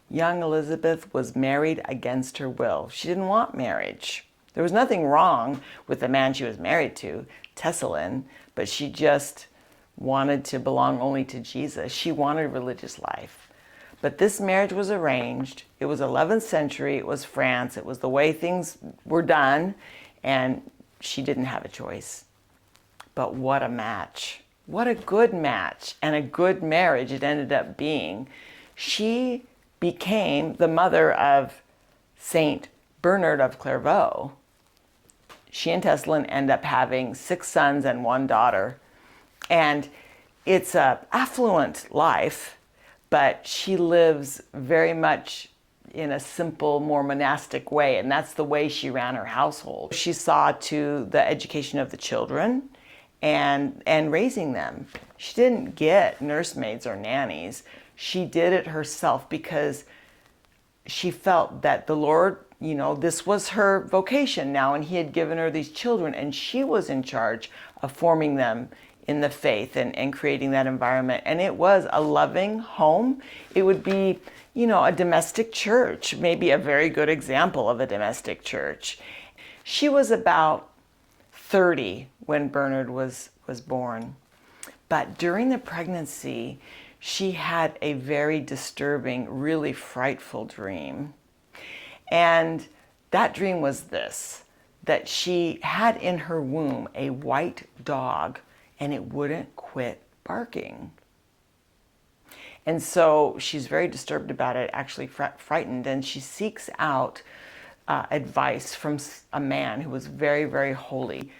young Elizabeth was married against her will. She didn't want marriage. There was nothing wrong with the man she was married to, Tessalin, but she just wanted to belong only to Jesus. She wanted a religious life. But this marriage was arranged. It was 11th century. It was France. It was the way things were done, and she didn't have a choice. But what a match. What a good match and a good marriage it ended up being. She became the mother of St Bernard of Clairvaux. She and Tessalin end up having 6 sons and 1 daughter. And it's an affluent life, but she lives very much in a simple, more monastic way, and that's the way she ran her household. She saw to the education of the children and raising them. She didn't get nursemaids or nannies. She did it herself because she felt that the Lord, this was her vocation now, and he had given her these children, and she was in charge of forming them in the faith and creating that environment. And it was a loving home. It would be, a domestic church, maybe a very good example of a domestic church. She was about 30 when Bernard was born. But during the pregnancy, she had a very disturbing, really frightful dream. And that dream was this, that she had in her womb a white dog, and it wouldn't quit barking. And so she's very disturbed about it, actually frightened, and she seeks out advice from a man who was very, very holy.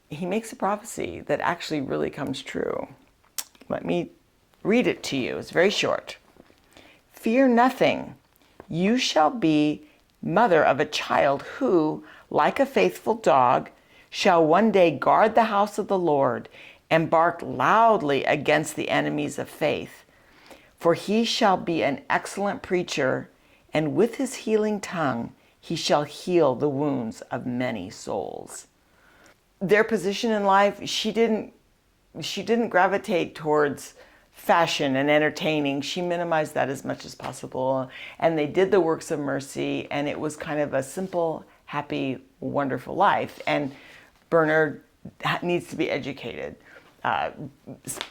He makes a prophecy that actually really comes true. Let me read it to you. It's very short. Fear nothing. You shall be mother of a child who, like a faithful dog, shall one day guard the house of the Lord and bark loudly against the enemies of faith. For he shall be an excellent preacher, and with his healing tongue he shall heal the wounds of many souls. Their position in life, she didn't gravitate towards fashion and entertaining. She minimized that as much as possible. And they did the works of mercy, and it was kind of a simple, happy, wonderful life. And Bernard needs to be educated,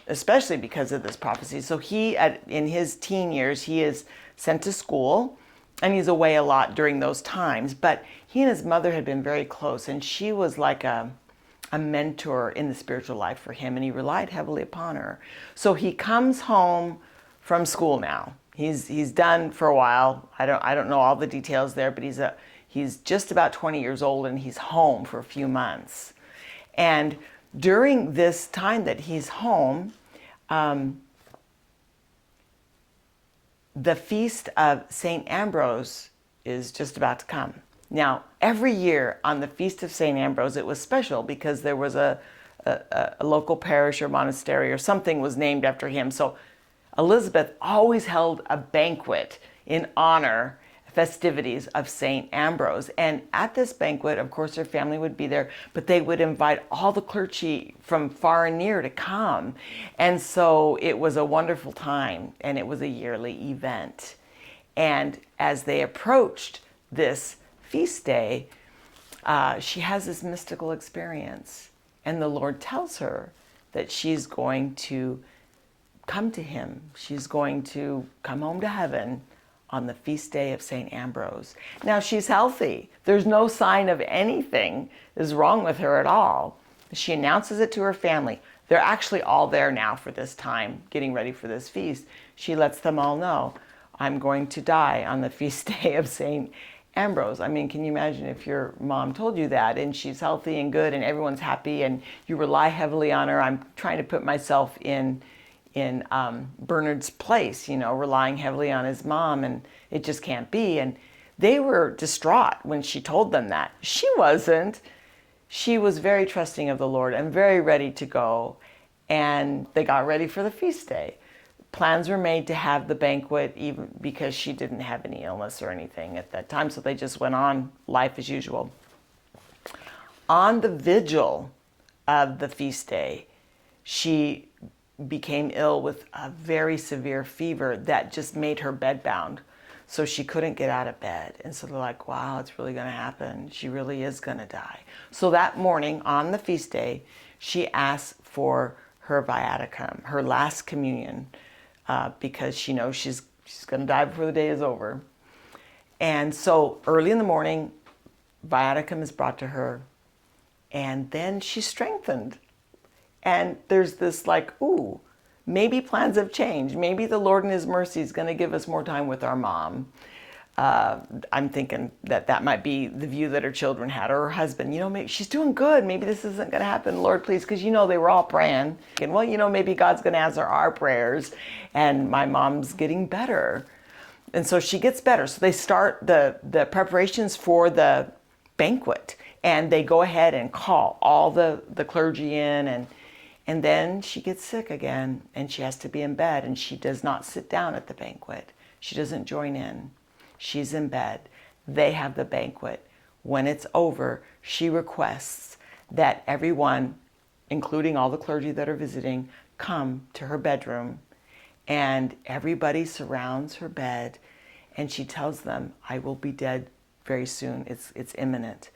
especially because of this prophecy. So in his teen years, he is sent to school, and he's away a lot during those times. But he and his mother had been very close, and she was like a mentor in the spiritual life for him, and he relied heavily upon her. So he comes home from school now. He's done for a while. I don't know all the details there, but he's just about 20 years old, and he's home for a few months. And during this time that he's home, the feast of St. Ambrose is just about to come. Now, every year on the Feast of St. Ambrose, it was special because there was a local parish or monastery or something was named after him. So Elizabeth always held a banquet in honor, festivities of St. Ambrose. And at this banquet, of course, her family would be there, but they would invite all the clergy from far and near to come. And so it was a wonderful time, and it was a yearly event. And as they approached this feast day, she has this mystical experience, and the Lord tells her that she's going to come to him. She's going to come home to heaven on the feast day of St. Ambrose. Now, she's healthy. There's no sign of anything is wrong with her at all. She announces it to her family. They're actually all there now for this time, getting ready for this feast. She lets them all know, I'm going to die on the feast day of St. Ambrose. I mean, can you imagine if your mom told you that, and she's healthy and good and everyone's happy and you rely heavily on her? I'm trying to put myself in Bernard's place, relying heavily on his mom, and it just can't be. And they were distraught when she told them that. She wasn't. She was very trusting of the Lord and very ready to go, and they got ready for the feast day. Plans were made to have the banquet even because she didn't have any illness or anything at that time, so they just went on life as usual. On the vigil of the feast day, she became ill with a very severe fever that just made her bedbound. So she couldn't get out of bed. And so they're like, wow, it's really going to happen. She really is going to die. So that morning on the feast day, she asks for her viaticum, her last communion, because she knows she's going to die before the day is over. And so early in the morning, viaticum is brought to her, and then she's strengthened. And there's this like, ooh, maybe plans have changed. Maybe the Lord in His mercy is going to give us more time with our mom. I'm thinking that might be the view that her children had, or her husband. Maybe she's doing good. Maybe this isn't going to happen. Lord, please, because they were all praying. And well, maybe God's going to answer our prayers, and my mom's getting better. And so she gets better. So they start the preparations for the banquet, and they go ahead and call all the clergy in, and then she gets sick again, and she has to be in bed, and she does not sit down at the banquet. She doesn't join in. She's in bed. They have the banquet. When it's over, she requests that everyone, including all the clergy that are visiting, come to her bedroom, and everybody surrounds her bed, and she tells them, I will be dead very soon. It's imminent.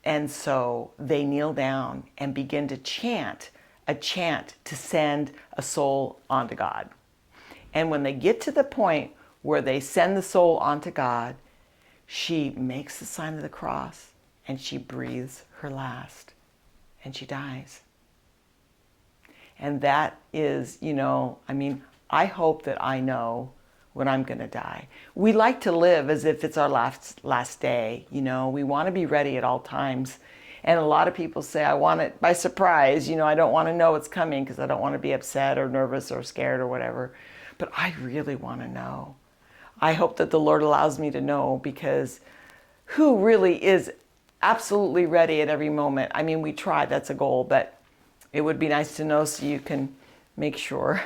And so they kneel down and begin to chant a chant to send a soul onto God. And when they get to the point where they send the soul onto God, she makes the sign of the cross and she breathes her last, and she dies. And that is, I hope that I know when I'm going to die. We like to live as if it's our last day. We want to be ready at all times. And a lot of people say, I want it by surprise. I don't want to know what's coming because I don't want to be upset or nervous or scared or whatever. But I really want to know. I hope that the Lord allows me to know, because who really is absolutely ready at every moment? We try, that's a goal, but it would be nice to know so you can make sure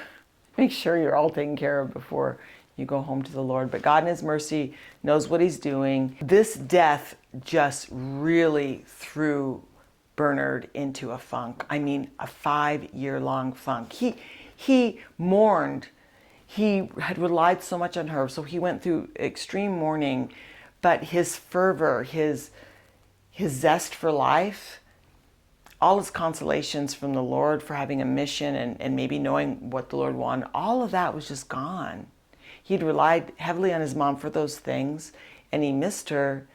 you're all taken care of before you go home to the Lord. But God in His mercy knows what He's doing. This death just really threw Bernard into a funk. A 5-year-long funk. He mourned. He had relied so much on her, so he went through extreme mourning. But his fervor, his zest for life, all his consolations from the Lord for having a mission and maybe knowing what the Lord wanted, all of that was just gone. He'd relied heavily on his mom for those things, and he missed her,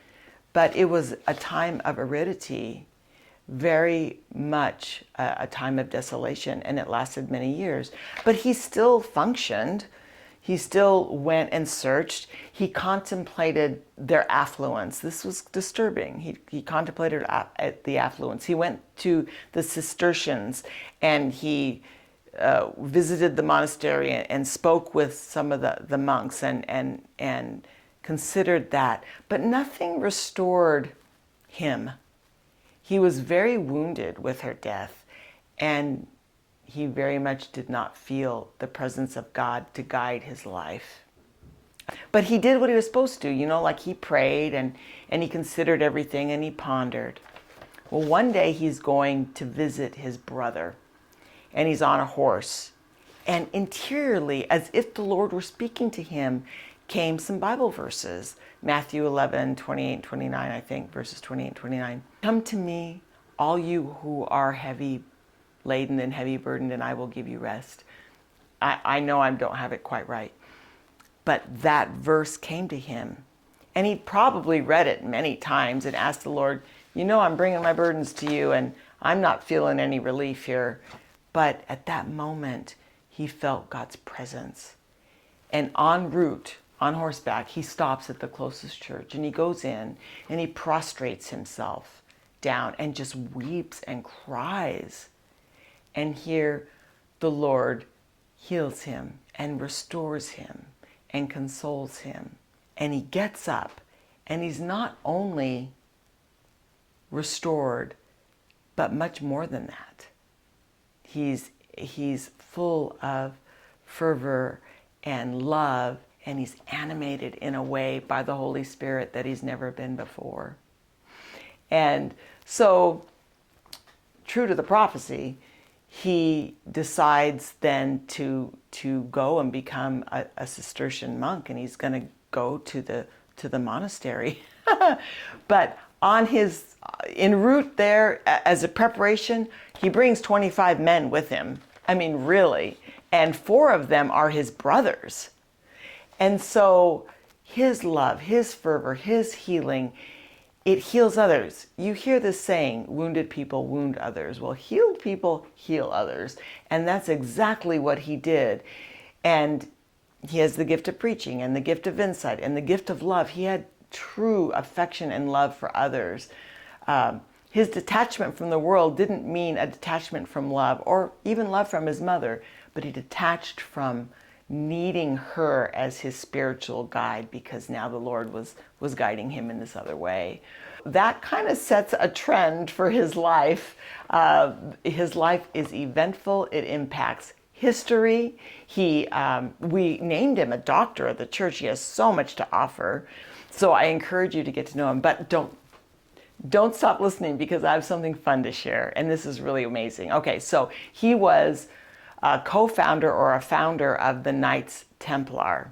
but it was a time of aridity, very much a time of desolation, and it lasted many years. But he still functioned. He still went and searched. He contemplated their affluence. This was disturbing. He contemplated the affluence. He went to the Cistercians, and he visited the monastery and spoke with some of the monks and considered that. But nothing restored him. He was very wounded with her death, and he very much did not feel the presence of God to guide his life. But he did what he was supposed to, like he prayed and he considered everything and he pondered. Well, one day he's going to visit his brother, and he's on a horse. And interiorly, as if the Lord were speaking to him, came some Bible verses. Matthew 11, 28, 29, I think, verses 28 and 29. Come to me, all you who are heavy laden and heavy burdened, and I will give you rest. I know I don't have it quite right, but that verse came to him. And he probably read it many times and asked the Lord, I'm bringing my burdens to you, and I'm not feeling any relief here. But at that moment, he felt God's presence. And en route, on horseback, he stops at the closest church, and he goes in and he prostrates himself down and just weeps and cries. And here the Lord heals him and restores him and consoles him. And he gets up, and he's not only restored, but much more than that. He's full of fervor and love, and he's animated in a way by the Holy Spirit that he's never been before. And so, true to the prophecy, he decides then to go and become a Cistercian monk, and he's going to go to the monastery. But on his en route there, as a preparation, he brings 25 men with him. I mean, really. And 4 of them are his brothers. And so his love, his fervor, his healing, it heals others. You hear this saying, wounded people wound others. Well, healed people heal others. And that's exactly what he did. And he has the gift of preaching and the gift of insight and the gift of love. He had true affection and love for others. His detachment from the world didn't mean a detachment from love or even love from his mother, but he detached from needing her as his spiritual guide because now the Lord was guiding him in this other way. That kind of sets a trend for his life. His life is eventful. It impacts history. We named him a doctor of the church. He has so much to offer. So I encourage you to get to know him, but don't stop listening because I have something fun to share. And this is really amazing. Okay, so he was a co-founder or a founder of the Knights Templar.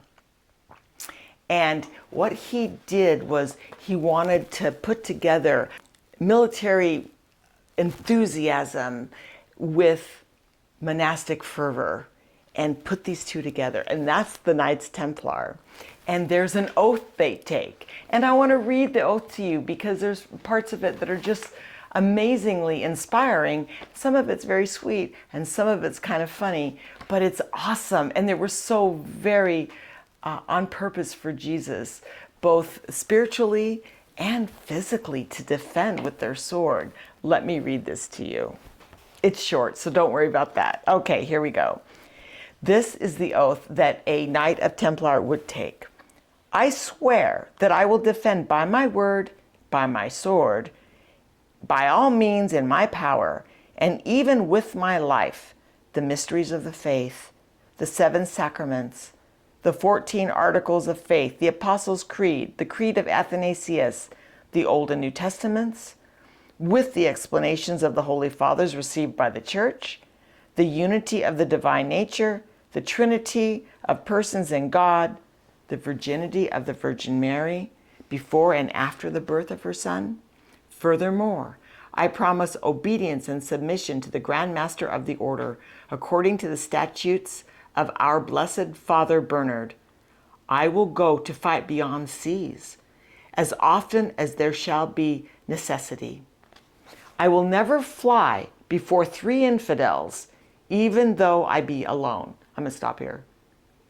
And what he did was he wanted to put together military enthusiasm with monastic fervor and put these two together. And that's the Knights Templar. And there's an oath they take. And I want to read the oath to you because there's parts of it that are just amazingly inspiring. Some of it's very sweet and some of it's kind of funny, but it's awesome. And they were so very on purpose for Jesus, both spiritually and physically, to defend with their sword. Let me read this to you. It's short, so don't worry about that. Okay, here we go. This is the oath that a Knight of Templar would take. I swear that I will defend by my word, by my sword, by all means in my power, and even with my life, the mysteries of the faith, the 7 sacraments, the 14 articles of faith, the Apostles' Creed, the Creed of Athanasius, the Old and New Testaments, with the explanations of the Holy Fathers received by the Church, the unity of the divine nature, the Trinity of persons in God, the virginity of the Virgin Mary, before and after the birth of her Son. Furthermore, I promise obedience and submission to the Grand Master of the Order, according to the statutes of our blessed Father Bernard. I will go to fight beyond seas, as often as there shall be necessity. I will never fly before 3 infidels, even though I be alone. I'm going to stop here.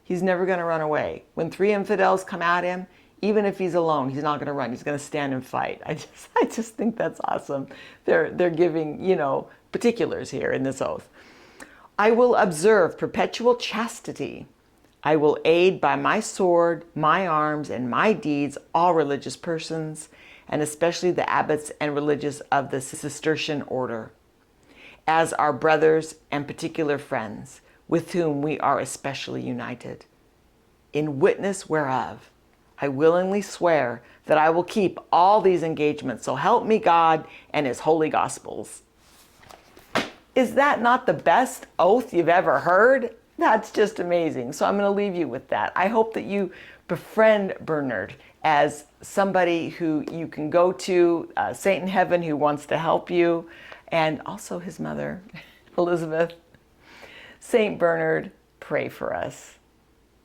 He's never going to run away. When 3 infidels come at him, even if he's alone, he's not going to run. He's going to stand and fight. I just think that's awesome. They're giving, particulars here in this oath. I will observe perpetual chastity. I will aid by my sword, my arms, and my deeds all religious persons, and especially the abbots and religious of the Cistercian order, as our brothers and particular friends, with whom we are especially united. In witness whereof, I willingly swear that I will keep all these engagements, so help me God and his holy gospels. Is that not the best oath you've ever heard? That's just amazing. So I'm going to leave you with that. I hope that you befriend Bernard as somebody who you can go to, a saint in heaven who wants to help you, and also his mother, Elizabeth. Saint Bernard, pray for us.